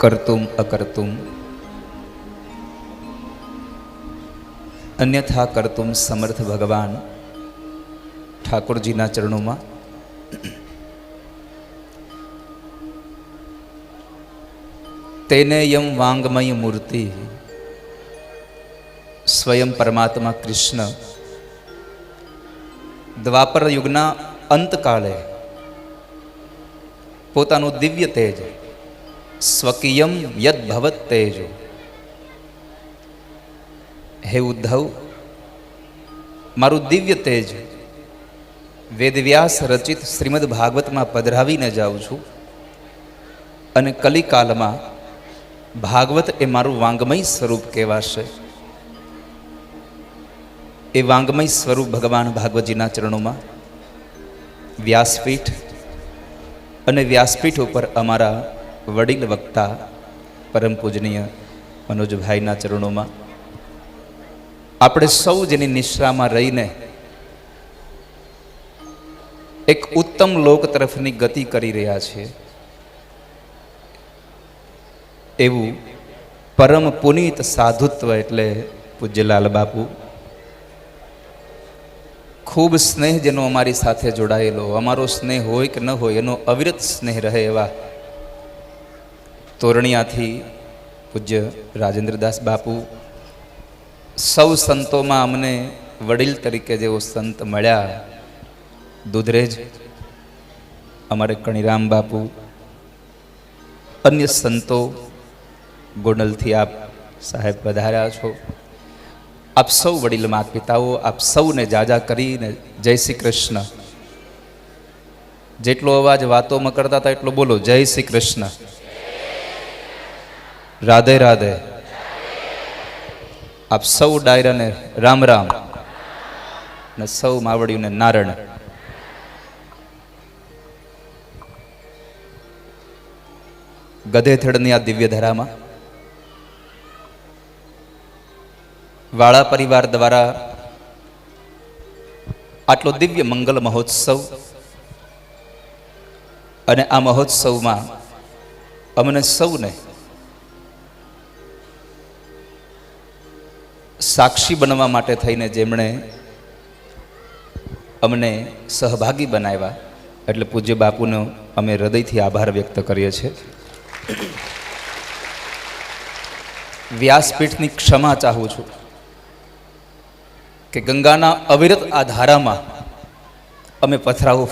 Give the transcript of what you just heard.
कर्तुम अकर्तुम अन्यथा कर्तुम समर्थ भगवान ठाकुरजीना चरणों में तेने यम वांगमय मूर्ति स्वयं परमात्मा कृष्ण द्वापर युगना अंतकाले पोतानु दिव्य तेज स्वकीयम यद भवत तेजो हे उद्धव मारू दिव्य तेज वेदव्यास रचित श्रीमद भागवत में पधरावीने जाऊँ छूं अने कलिकाल में भागवत ए मारू वांगमय स्वरूप कहेवाशे। ए वांगमय स्वरूप भगवान भागवतजीना चरणों में व्यासपीठ अने व्यासपीठ पर अमारा वडील वक्ता परम पूजनीय मनोजभाईना चरणों में આપણે સૌ જેની નિશ્રામાં રહીને એક ઉત્તમ લોક તરફની ગતિ કરી રહ્યા છે એવું પરમ પુનીત સાધુત્વ એટલે પૂજ્ય લાલ બાપુ ખૂબ સ્નેહ જેનો અમારી સાથે જોડાયેલો અમારો સ્નેહ હોય કે ન હોય એનો અવિરત સ્નેહ રહે એવા તોરણિયાથી પૂજ્ય રાજેન્દ્રદાસ બાપુ સૌ સંતોમાં અમને વડીલ તરીકે જેવો સંત મળ્યા દુધરેજ અમારે કણીરામ બાપુ અન્ય સંતો ગોંડલથી આપ સાહેબ પધાર્યા છો આપ સૌ વડીલ માતા પિતાઓ આપ સૌને જાજા કરીને જય શ્રી કૃષ્ણ જેટલો અવાજ વાતોમાં કરતા હતા એટલો બોલો જય શ્રી કૃષ્ણ રાધે રાધે आप सौ डायरा ने राम राम ने सौ मावड़ियों ने नारण। गधेथड़नी आ दिव्य धरा में वाला परिवार द्वारा आटलो दिव्य मंगल महोत्सव अने आ महोत्सव में अमने सौने साक्षी बनवा माटे थईने जेमणे अमने सहभागी बनाव्या एटले पूज्य बापूनो अमे हृदयथी आभार व्यक्त करीए छे। व्यासपीठनी क्षमा चाहूँ छूं कि गंगाना अविरत आ धारामां अमे पथराओ